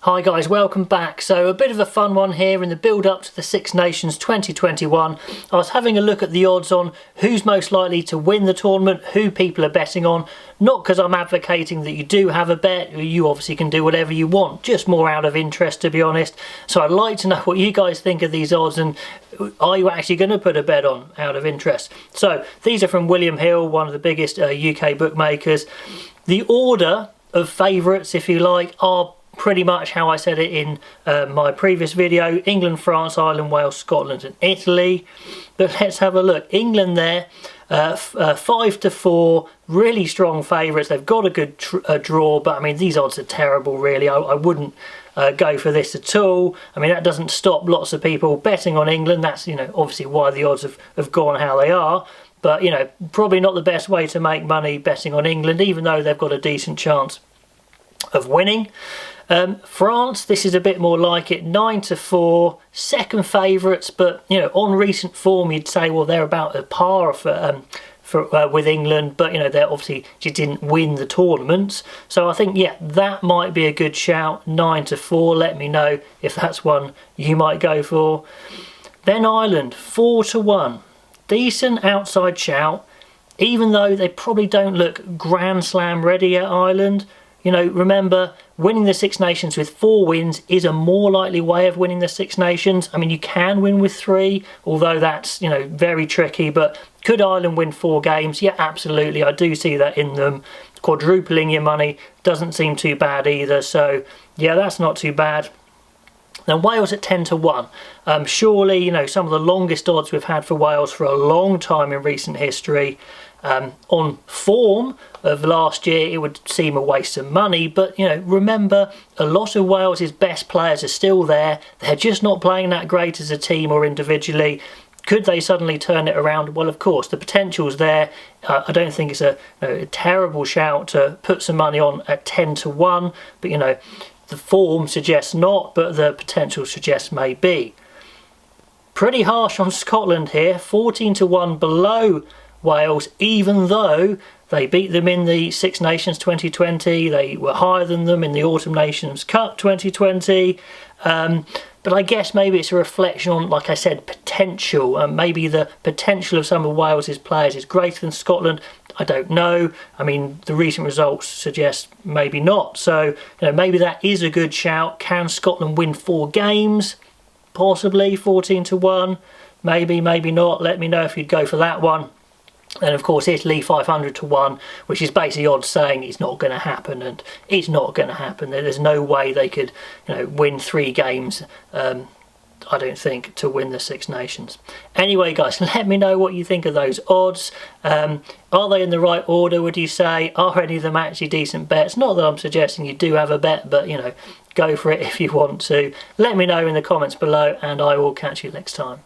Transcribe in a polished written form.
Hi guys, welcome back. So a bit of a fun one here in the build up to the Six Nations 2021. I was having a look at the odds on who's most likely to win the tournament, who people are betting on. Not because I'm advocating that you do have a bet, you obviously can do whatever you want, just more out of interest to be honest. So I'd like to know what you guys think of these odds and are you actually going to put a bet on out of interest? So these are from William Hill, one of the biggest UK bookmakers. The order of favourites, if you like, are pretty much how I said it in my previous video: England, France, Ireland, Wales, Scotland and Italy. But let's have a look. England there, 5-4, really strong favourites. They've got a good draw, but I mean these odds are terrible really. I wouldn't go for this at all. I mean that doesn't stop lots of people betting on England. That's, you know, obviously why the odds have gone how they are. But, you know, probably not the best way to make money betting on England, even though they've got a decent chance of winning. France, this is a bit more like it, 9-4, second favourites, but you know, on recent form you'd say, well, they're about a par with England, but you know, they obviously just didn't win the tournaments. So I think, yeah, that might be a good shout, 9-4. Let me know if that's one you might go for. Then Ireland, 4-1, decent outside shout, even though they probably don't look Grand Slam ready at Ireland. You know, remember, winning the Six Nations with 4 wins is a more likely way of winning the Six Nations. I mean, you can win with 3, although that's, you know, very tricky. But could Ireland win 4 games? Yeah, absolutely. I do see that in them. Quadrupling your money doesn't seem too bad either. So, yeah, that's not too bad. Then Wales at 10-1. Surely, you know, some of the longest odds we've had for Wales for a long time in recent history. On form of last year, it would seem a waste of money, but you know, remember, a lot of Wales's best players are still there. They're just not playing that great as a team or individually. Could they suddenly turn it around? Well, of course, the potential's there. I don't think it's a terrible shout to put some money on at 10-1, but you know, the form suggests not, but the potential suggests maybe. Pretty harsh on Scotland here, 14-1 below Wales, even though they beat them in the Six Nations 2020, they were higher than them in the Autumn Nations Cup 2020, but I guess maybe it's a reflection on, like I said, potential. Maybe the potential of some of Wales's players is greater than Scotland. I don't know. I mean, the recent results suggest maybe not. So, you know, maybe that is a good shout. Can Scotland win 4 games? Possibly, 14-1. Maybe, maybe not. Let me know if you'd go for that one. And of course Italy 500-1, which is basically odds saying it's not going to happen, and it's not going to happen. There's no way they could, you know, win 3 games, I don't think, to win the Six Nations. Anyway guys, let me know what you think of those odds. Are they in the right order, would you say? Are any of them actually decent bets? Not that I'm suggesting you do have a bet, but you know, go for it if you want to. Let me know in the comments below and I will catch you next time.